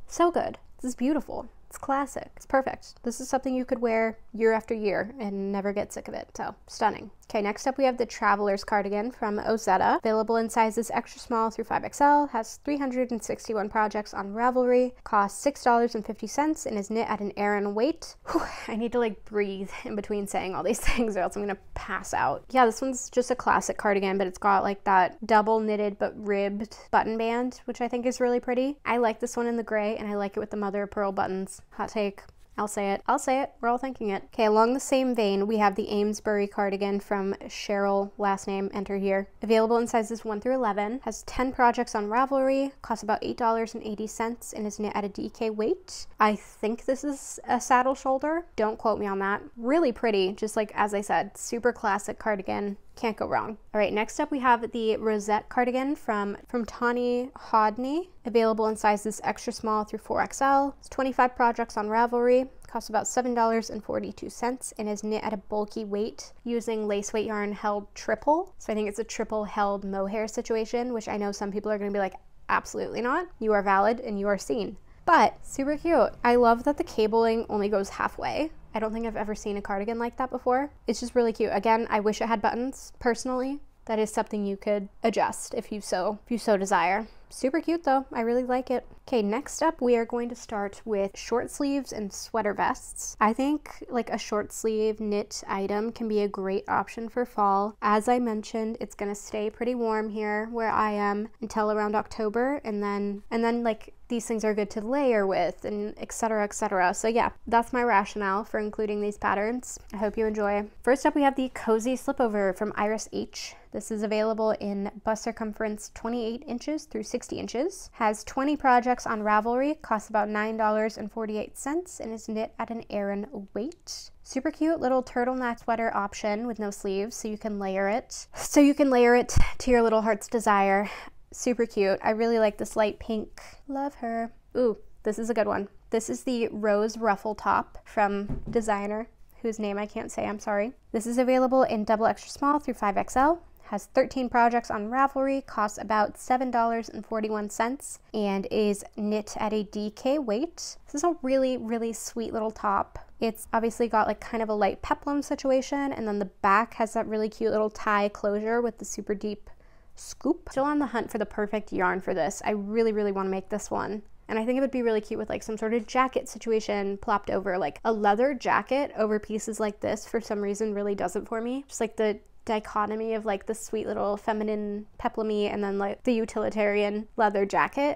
So good. This is beautiful. It's classic. It's perfect. This is something you could wear year after year and never get sick of it. So stunning. Okay, next up we have the Traveler's Cardigan from Ozetta, available in sizes extra small through 5XL, has 361 projects on Ravelry, costs $6.50, and is knit at an Aran weight. Whew, I need to like breathe in between saying all these things or else I'm gonna pass out. Yeah, this one's just a classic cardigan, but it's got like that double knitted but ribbed button band, which I think is really pretty. I like this one in the gray, and I like it with the mother of pearl buttons. Hot take. I'll say it. I'll say it. We're all thinking it. Okay, along the same vein, we have the Amesbury cardigan from Cheryl, last name, enter here. Available in sizes 1 through 11. Has 10 projects on Ravelry, costs about $8.80, and is knit at a DK weight. I think this is a saddle shoulder. Don't quote me on that. Really pretty, just like, as I said, super classic cardigan. Can't go wrong. All right, next up we have the Rosette cardigan from Tawny Hodney, available in sizes extra small through 4XL. It's 25 projects on Ravelry, costs about $7.42, and is knit at a bulky weight using lace weight yarn held triple. So I think it's a triple held mohair situation, which I know some people are gonna be like, absolutely not. You are valid and you are seen. But super cute. I love that the cabling only goes halfway. I don't think I've ever seen a cardigan like that before. It's just really cute. Again, I wish it had buttons, personally. That is something you could adjust if you so desire. Super cute though. I really like it. Okay, next up we are going to start with short sleeves and sweater vests. I think like a short sleeve knit item can be a great option for fall. As I mentioned, it's gonna stay pretty warm here where I am until around October, and then like these things are good to layer with, and etc, etc. So yeah, that's my rationale for including these patterns. I hope you enjoy. First up we have the Cozy Slipover from Iris H. This is available in bust circumference 28 inches through 60 inches. Has 20 projects on Ravelry, costs about $9.48, and is knit at an Aran weight. Super cute little turtleneck sweater option with no sleeves, so you can layer it. To your little heart's desire. Super cute. I really like this light pink. Love her. Ooh, this is a good one. This is the Rose Ruffle Top from Designer, whose name I can't say, I'm sorry. This is available in double extra small through 5XL. has 13 projects on Ravelry, costs about $7.41, and is knit at a DK weight. This is a really, really sweet little top. It's obviously got like kind of a light peplum situation, and then the back has that really cute little tie closure with the super deep scoop. Still on the hunt for the perfect yarn for this. I really, really want to make this one. And I think it would be really cute with like some sort of jacket situation plopped over. Like a leather jacket over pieces like this for some reason really does it for me. Just like the dichotomy of like the sweet little feminine peplumy and then like the utilitarian leather jacket.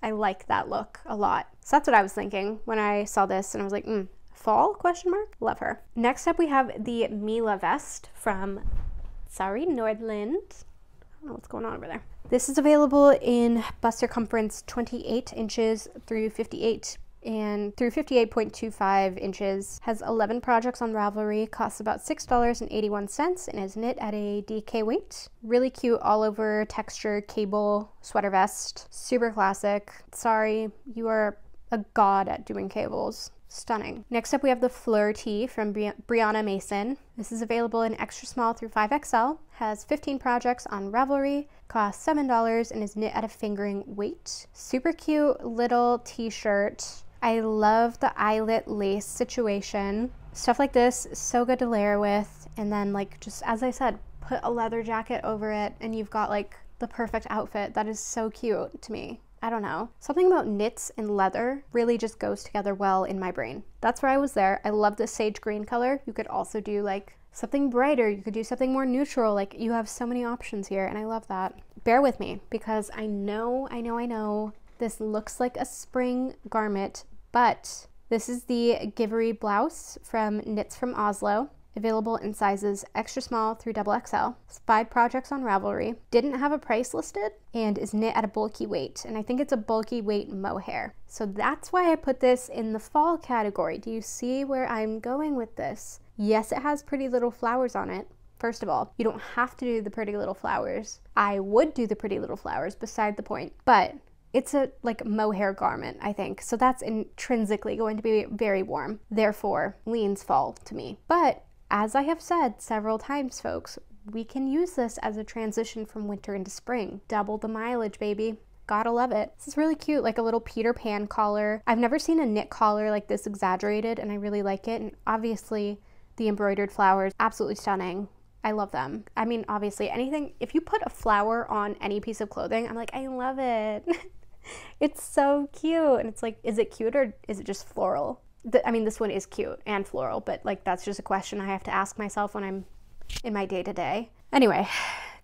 I like that look a lot. So that's what I was thinking when I saw this, and I was like, fall, question mark? Love her. Next up we have the Mila vest from, Nordland. I don't know what's going on over there. This is available in bust circumference 28 inches through 58 and through 58.25 inches. Has 11 projects on Ravelry, costs about $6.81, and is knit at a DK weight. Really cute all over texture cable sweater vest. Super classic. Sorry, you are a god at doing cables. Stunning. Next up we have the Fleur tee from Brianna Mason. This is available in extra small through 5XL, has 15 projects on Ravelry, costs $7, and is knit at a fingering weight. Super cute little t-shirt. I love the eyelet lace situation. Stuff like this is so good to layer with, and then like just as I said, put a leather jacket over it and you've got like the perfect outfit. That is so cute to me. I don't know. Something about knits and leather really just goes together well in my brain. That's where I was there. I love this sage green color. You could also do like something brighter. You could do something more neutral. Like you have so many options here, and I love that. Bear with me because I know this looks like a spring garment, but this is the Givy Blouse from Knits from Oslo. Available in sizes extra small through XXL. It's 5 projects on Ravelry. Didn't have a price listed and is knit at a bulky weight. And I think it's a bulky weight mohair. So that's why I put this in the fall category. Do you see where I'm going with this? Yes, it has pretty little flowers on it. First of all, you don't have to do the pretty little flowers. I would do the pretty little flowers, beside the point. But it's a like mohair garment, I think. So that's intrinsically going to be very warm. Therefore, leans fall to me. But as I have said several times, folks, we can use this as a transition from winter into spring. Double the mileage, baby. Gotta love it. This is really cute, like a little Peter Pan collar. I've never seen a knit collar like this exaggerated, and I really like it. And obviously, the embroidered flowers, absolutely stunning. I love them. I mean, obviously, anything, if you put a flower on any piece of clothing, I'm like, I love it. It's so cute. And it's like, is it cute or is it just floral? I mean, this one is cute and floral, but like that's just a question I have to ask myself when I'm in my day-to-day. Anyway,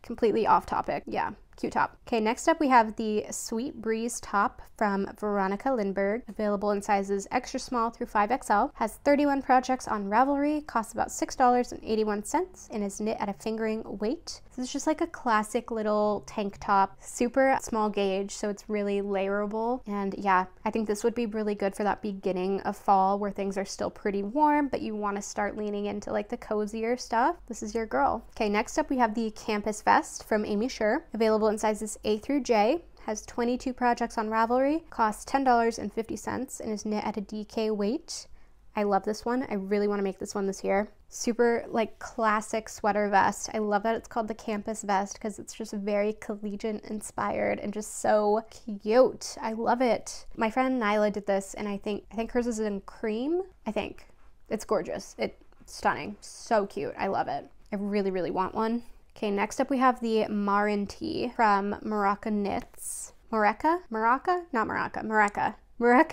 completely off topic. Yeah, cute top. Okay, next up we have the Sweet Breeze top from Veronica Lindbergh, available in sizes extra small through 5XL, has 31 projects on Ravelry, costs about $6.81, and is knit at a fingering weight. This is just like a classic little tank top, super small gauge, so it's really layerable. And yeah, I think this would be really good for that beginning of fall where things are still pretty warm, but you want to start leaning into like the cozier stuff. This is your girl. Okay, next up we have the Campus Vest from Amy Sher, available in sizes A through J, has 22 projects on Ravelry, costs $10.50, and is knit at a DK weight. I love this one. I really want to make this one this year. Super like classic sweater vest. I love that it's called the Campus Vest because it's just very collegiate inspired and just so cute. I love it. My friend Nyla did this, and I think hers is in cream. I think it's gorgeous. It's stunning. So cute. I love it. I really, really want one. Okay, next up we have the Marin tee from Morocco Knits. Morocco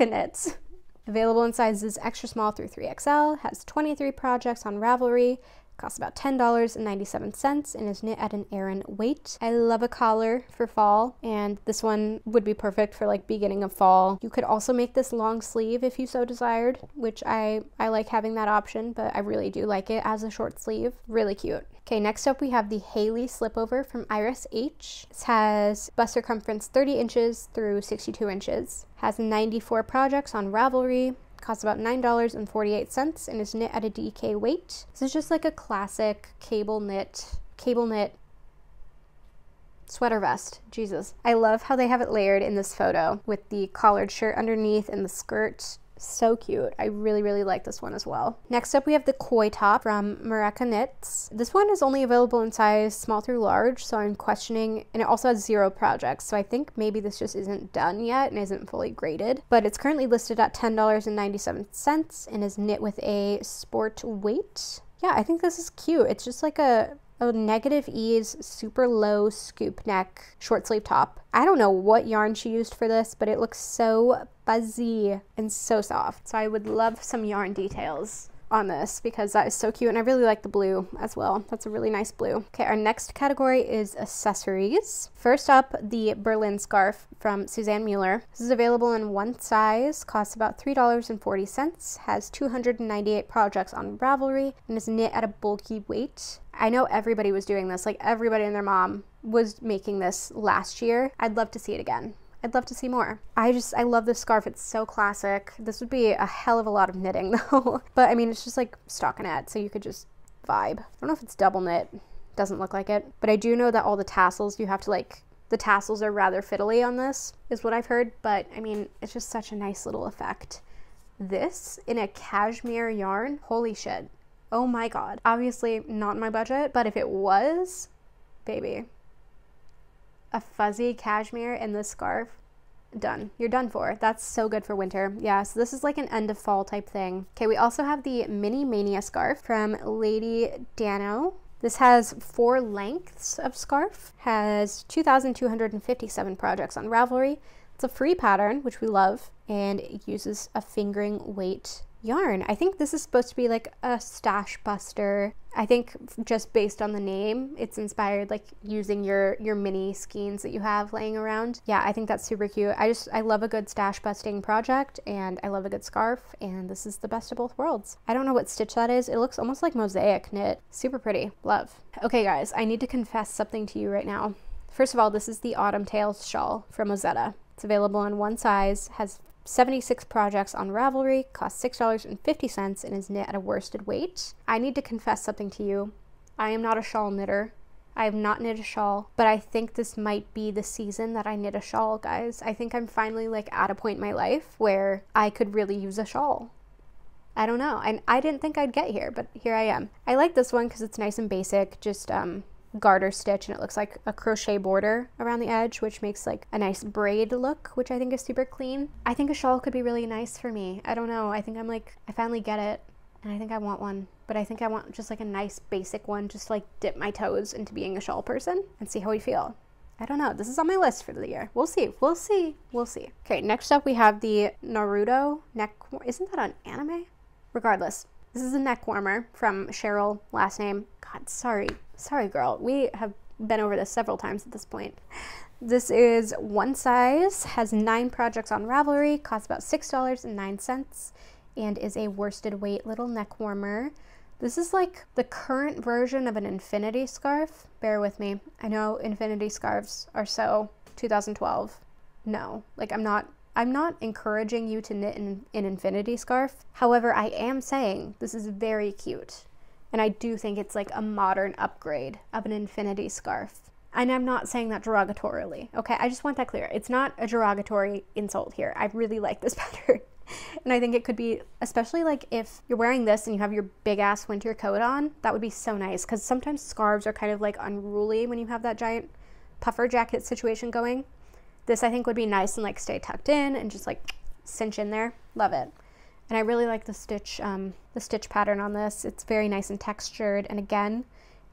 Knits. Available in sizes extra small through 3XL, has 23 projects on Ravelry, costs about $10.97, and is knit at an Aran weight. I love a collar for fall, and this one would be perfect for like beginning of fall. You could also make this long sleeve if you so desired, which I like having that option, but I really do like it as a short sleeve. Really cute. Okay, next up we have the Haley slipover from Iris H. This has bust circumference 30 inches through 62 inches. Has 94 projects on Ravelry. Costs about $9.48 and is knit at a DK weight. This is just like a classic cable knit sweater vest. Jesus. I love how they have it layered in this photo with the collared shirt underneath and the skirt So cute. I really, really like this one as well. Next up, we have the Koi top from Mareka Knits. This one is only available in size small through large, so I'm questioning, and it also has 0 projects, so I think maybe this just isn't done yet and isn't fully graded, but it's currently listed at $10.97 and is knit with a sport weight. Yeah, I think this is cute. It's just like a negative ease, super low scoop neck, short sleeve top. I don't know what yarn she used for this, but it looks so fuzzy and so soft. So I would love some yarn details on this because that is so cute, and I really like the blue as well. That's a really nice blue. Okay, our next category is accessories. First up, the Berlin scarf from Suzanne Mueller. This is available in one size, costs about $3.40, has 298 projects on Ravelry, and is knit at a bulky weight. I know everybody was doing this, like everybody and their mom was making this last year. I'd love to see it again. I'd love to see more. I love this scarf. It's so classic. This would be a hell of a lot of knitting though. But I mean, it's just like stockinette, so you could just vibe. I don't know if it's double knit. Doesn't look like it. But I do know that all the tassels, you have to like, the tassels are rather fiddly on this, is what I've heard. But I mean, it's just such a nice little effect. This in a cashmere yarn, holy shit. Oh my God. Obviously not in my budget, but if it was, baby, a fuzzy cashmere in this scarf, done. You're done for. That's so good for winter. Yeah, so this is like an end of fall type thing. Okay, we also have the Mini Mania scarf from Lady Dano. This has 4 lengths of scarf, has 2,257 projects on Ravelry. It's a free pattern, which we love, and it uses a fingering weight yarn. I think this is supposed to be like a stash buster. I think just based on the name, it's inspired like using your mini skeins that you have laying around. Yeah, I think that's super cute. I love a good stash busting project, and I love a good scarf, and this is the best of both worlds. I don't know what stitch that is. It looks almost like mosaic knit. Super pretty. Love. Okay guys, I need to confess something to you right now. First of all, this is the Autumn Tails shawl from Ozetta. It's available in one size, has 76 projects on Ravelry, costs $6.50, and is knit at a worsted weight. I need to confess something to you. I am not a shawl knitter. I have not knit a shawl, but I think this might be the season that I knit a shawl, guys. I think I'm finally like at a point in my life where I could really use a shawl. I don't know. I didn't think I'd get here, but here I am. I like this one because it's nice and basic, just garter stitch, and it looks like a crochet border around the edge, which makes like a nice braid look, which I think is super clean. I think a shawl could be really nice for me. I don't know. I think I'm like, I finally get it, and I think I want one, but I think I want just like a nice basic one, just to like dip my toes into being a shawl person and see how we feel. I don't know. This is on my list for the year. We'll see. We'll see. We'll see. Okay, next up we have the Naruto neck. Isn't that an anime? Regardless, this is a neck warmer from Cheryl, last name. God, sorry girl. We have been over this several times at this point. This is one size, has 9 projects on Ravelry, costs about $6.09, and is a worsted weight little neck warmer. This is like the current version of an infinity scarf. Bear with me. I know infinity scarves are so 2012. No, like I'm not encouraging you to knit an infinity scarf. However, I am saying this is very cute. And I do think it's like a modern upgrade of an infinity scarf. And I'm not saying that derogatorily, okay? I just want that clear. It's not a derogatory insult here. I really like this pattern. And I think it could be, especially like if you're wearing this and you have your big ass winter coat on, that would be so nice. Because sometimes scarves are kind of like unruly when you have that giant puffer jacket situation going. This I think would be nice and like stay tucked in and just like cinch in there. Love it. And I really like the stitch pattern on this. It's very nice and textured. And again,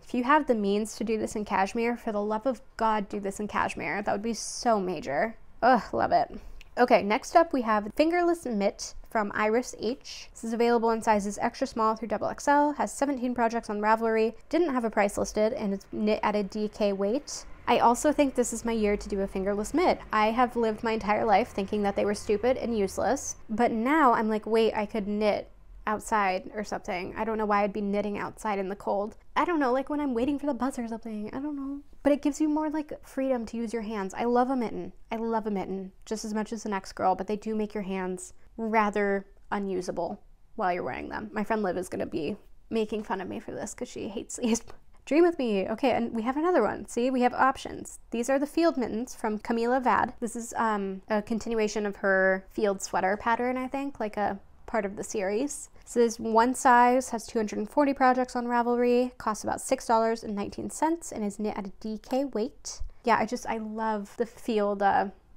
if you have the means to do this in cashmere, for the love of God, do this in cashmere. That would be so major. Ugh, love it. Okay, next up we have Fingerless Mitt from Iris H. This is available in sizes extra small through XXL, has 17 projects on Ravelry, didn't have a price listed, and is knit at a DK weight. I also think this is my year to do a fingerless mitt. I have lived my entire life thinking that they were stupid and useless, but now I'm like, wait, I could knit outside or something. I don't know why I'd be knitting outside in the cold. I don't know, like when I'm waiting for the bus or something. I don't know. But it gives you more like freedom to use your hands. I love a mitten. I love a mitten just as much as the next girl, but they do make your hands rather unusable while you're wearing them. My friend Liv is going to be making fun of me for this because she hates these. Dream with me. Okay, and we have another one. See, we have options. These are the field mittens from Camilla Vad. This is a continuation of her field sweater pattern, I think, like a part of the series. So this one size, has 240 projects on Ravelry, costs about $6.19, and is knit at a DK weight. Yeah, I love the field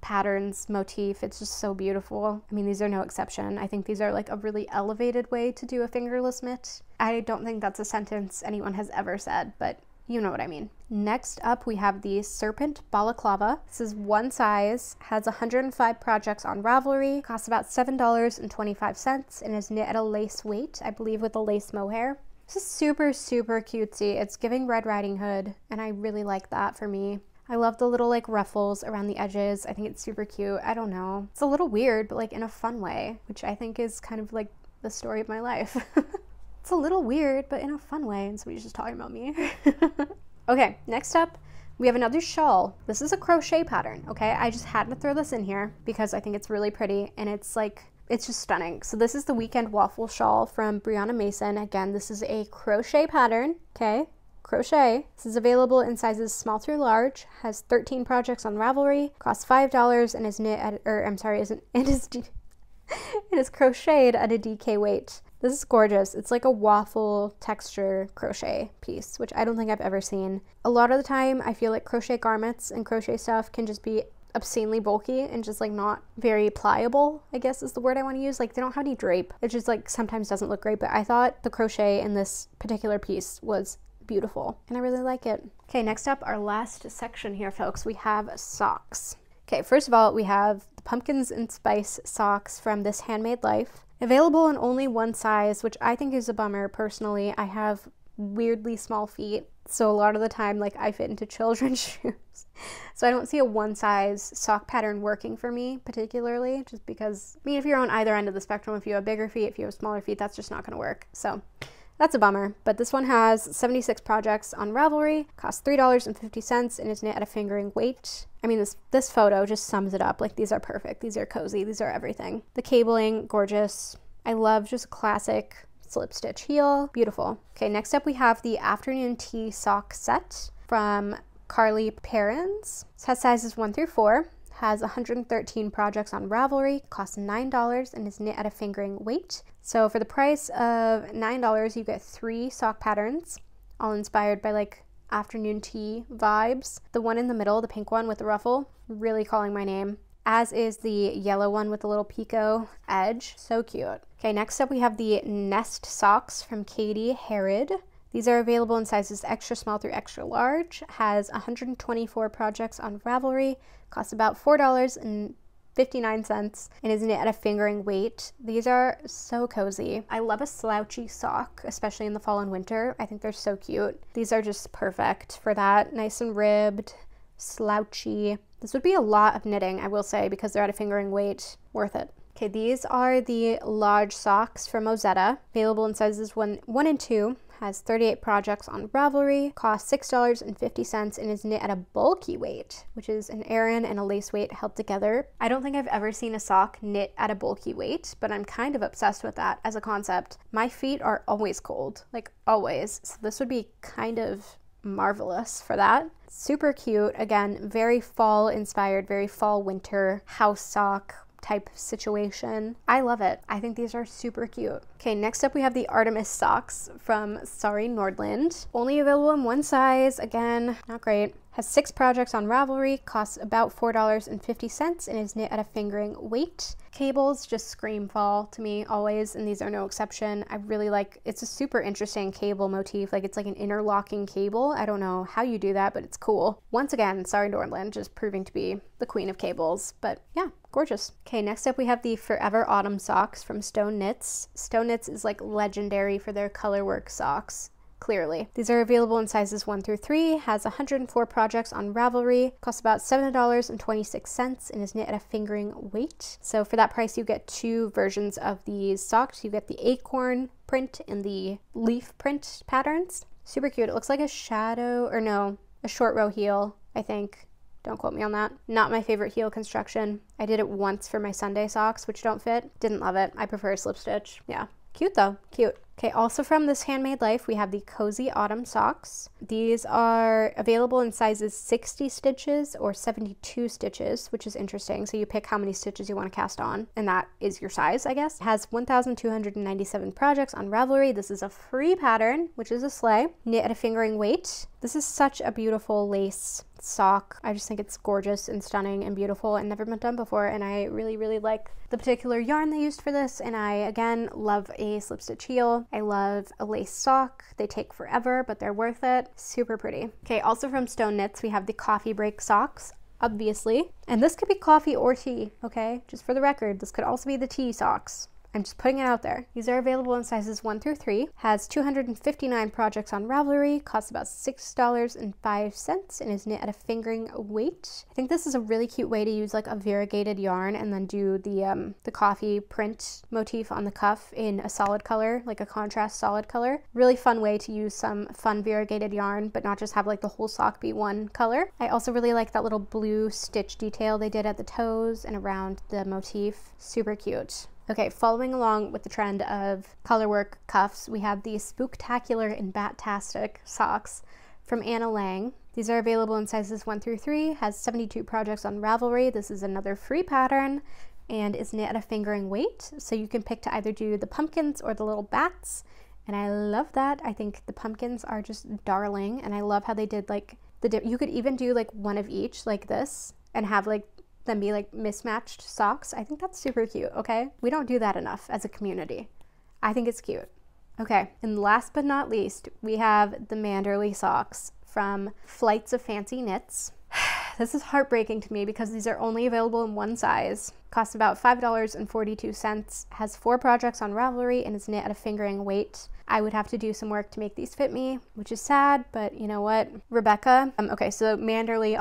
patterns motif. It's just so beautiful. I mean, these are no exception. I think these are like a really elevated way to do a fingerless mitt. I don't think that's a sentence anyone has ever said, but you know what I mean. Next up, we have the Serpent Balaclava. This is one size, has 105 projects on Ravelry, costs about $7.25, and is knit at a lace weight, I believe with a lace mohair. This is super, super cutesy. It's giving Red Riding Hood, and I really like that for me. I love the little like ruffles around the edges. I think it's super cute. I don't know. It's a little weird, but like in a fun way, which I think is kind of like the story of my life. It's a little weird, but in a fun way, and somebody's just talking about me. Okay, next up, we have another shawl. This is a crochet pattern, okay? I just had to throw this in here because I think it's really pretty, and it's just stunning. So this is the Weekend Waffle Shawl from Brianna Mason. Again, this is a crochet pattern, okay? Crochet. This is available in sizes small through large, has 13 projects on Ravelry, costs $5, and is knit at, it is crocheted at a DK weight. This is gorgeous. It's like a waffle texture crochet piece, which I don't think I've ever seen. A lot of the time, I feel like crochet garments and crochet stuff can just be obscenely bulky and just like not very pliable, I guess is the word I want to use. Like they don't have any drape. It just like sometimes doesn't look great, but I thought the crochet in this particular piece was beautiful and I really like it. Okay, next up, our last section here, folks, we have socks. Okay, first of all, we have the Pumpkins and Spice socks from This Handmade Life. Available in only one size, which I think is a bummer personally. I have weirdly small feet, so a lot of the time like I fit into children's shoes. So I don't see a one size sock pattern working for me particularly, just because, I mean, if you're on either end of the spectrum, if you have bigger feet, if you have smaller feet, that's just not going to work. So that's a bummer, but this one has 76 projects on Ravelry, costs $3.50, and is knit at a fingering weight. I mean, this photo just sums it up. Like, these are perfect. These are cozy. These are everything. The cabling, gorgeous. I love just classic slip stitch heel. Beautiful. Okay, next up we have the Afternoon Tea sock set from Carly Perrins. It has sizes 1 through 4. Has 113 projects on Ravelry, costs $9, and is knit at a fingering weight. So for the price of $9, you get 3 sock patterns, all inspired by like afternoon tea vibes. The one in the middle, the pink one with the ruffle, really calling my name, as is the yellow one with the little picot edge. So cute. Okay, next up we have the Nest socks from Katie Herod. These are available in sizes extra small through extra large, has 124 projects on Ravelry, costs about $4.59, and is knit at a fingering weight. These are so cozy. I love a slouchy sock, especially in the fall and winter. I think they're so cute. These are just perfect for that. Nice and ribbed, slouchy. This would be a lot of knitting, I will say, because they're at a fingering weight. Worth it. Okay, these are the Lodge socks from Ozetta, available in sizes 1 and 2. Has 38 projects on Ravelry, costs $6.50, and is knit at a bulky weight, which is an Aran and a lace weight held together. I don't think I've ever seen a sock knit at a bulky weight, but I'm kind of obsessed with that as a concept. My feet are always cold, like always, so this would be kind of marvelous for that. Super cute. Again, very fall inspired, very fall winter house sock type situation. I love it. I think these are super cute. Okay, next up we have the Artemis socks from Sari Nordland. Only available in one size. Again, not great. Has 6 projects on Ravelry, costs about $4.50, and is knit at a fingering weight. Cables just scream fall to me always, and these are no exception. I really like, it's a super interesting cable motif. Like, it's like an interlocking cable. I don't know how you do that, but it's cool. Once again, Sari Nordland just proving to be the queen of cables, but yeah, gorgeous. Okay, next up we have the Forever Autumn socks from Stone Knits. Stone Knits is like legendary for their colorwork socks. Clearly. These are available in sizes 1 through 3, has 104 projects on Ravelry, costs about $7.26, and is knit at a fingering weight. So for that price, you get 2 versions of these socks. You get the acorn print and the leaf print patterns. Super cute. It looks like a shadow, or no, a short row heel, I think. Don't quote me on that. Not my favorite heel construction. I did it once for my Sunday socks, which don't fit. Didn't love it. I prefer a slip stitch. Yeah. Cute though. Cute. Okay, also from this Handmade Life, we have the Cozy Autumn Socks. These are available in sizes 60 stitches or 72 stitches, which is interesting. So you pick how many stitches you want to cast on, and that is your size, I guess. It has 1,297 projects on Ravelry. This is a free pattern, which is a sleigh, knit at a fingering weight. This is such a beautiful lace sock. I just think it's gorgeous and stunning and beautiful and never been done before, and I really, really like the particular yarn they used for this. And I, again, love a slip stitch heel. I love a lace sock. They take forever, but they're worth it. Super pretty. Okay, also from Stone Knits, we have the Coffee Break socks, obviously. And this could be coffee or tea, okay? Just for the record, this could also be the tea socks. I'm just putting it out there. These are available in sizes 1 through 3, has 259 projects on Ravelry, costs about $6.05, and is knit at a fingering weight. I think this is a really cute way to use like a variegated yarn and then do the coffee print motif on the cuff in a solid color, like a contrast solid color. Really fun way to use some fun variegated yarn, but not just have like the whole sock be one color. I also really like that little blue stitch detail they did at the toes and around the motif. Super cute. Okay, following along with the trend of colorwork cuffs, we have the Spooktacular and Bat-tastic socks from Anna Lang. These are available in sizes 1 through 3, has 72 projects on Ravelry. This is another free pattern and is knit at a fingering weight. So you can pick to either do the pumpkins or the little bats. And I love that. I think the pumpkins are just darling. And I love how they did like, you could even do like one of each like this and have like them be like mismatched socks. I think that's super cute, okay? We don't do that enough as a community. I think it's cute. Okay, and last but not least, we have the Manderley socks from Flights of Fancy Knits. This is heartbreaking to me because these are only available in one size. Costs about $5.42, has 4 projects on Ravelry, and is knit at a fingering weight. I would have to do some work to make these fit me, which is sad, but you know what? Rebecca. Okay, so Manderley,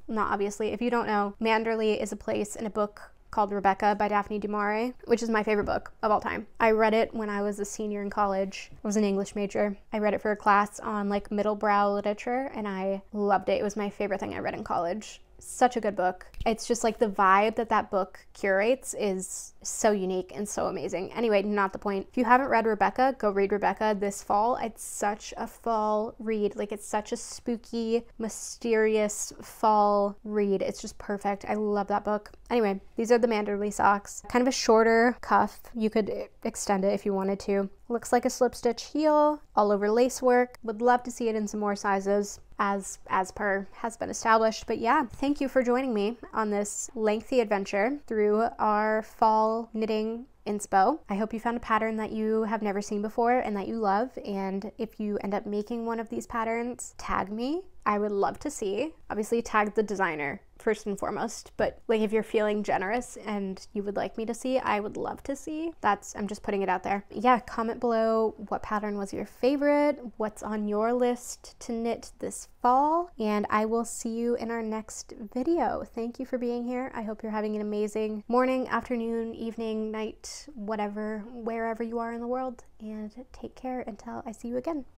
not obviously, if you don't know, Manderley is a place in a book called Rebecca by Daphne du Maurier, which is my favorite book of all time. I read it when I was a senior in college. I was an English major. I read it for a class on like middlebrow literature, and I loved it. It was my favorite thing I read in college. Such a good book. It's just like the vibe that that book curates is so unique and so amazing. Anyway, not the point. If you haven't read Rebecca, go read Rebecca this fall. It's such a fall read. Like, it's such a spooky, mysterious fall read. It's just perfect. I love that book. Anyway, these are the Manderley socks. Kind of a shorter cuff. You could extend it if you wanted to. Looks like a slip stitch heel, all over lace work. Would love to see it in some more sizes, as per has been established. But yeah, thank you for joining me on this lengthy adventure through our fall knitting inspo. I hope you found a pattern that you have never seen before and that you love. And if you end up making one of these patterns, tag me. I would love to see. Obviously, tag the designer first and foremost, but like if you're feeling generous and you would like me to see, I would love to see. I'm just putting it out there. Yeah, comment below what pattern was your favorite, what's on your list to knit this fall, and I will see you in our next video. Thank you for being here. I hope you're having an amazing morning, afternoon, evening, night, whatever, wherever you are in the world, and take care until I see you again.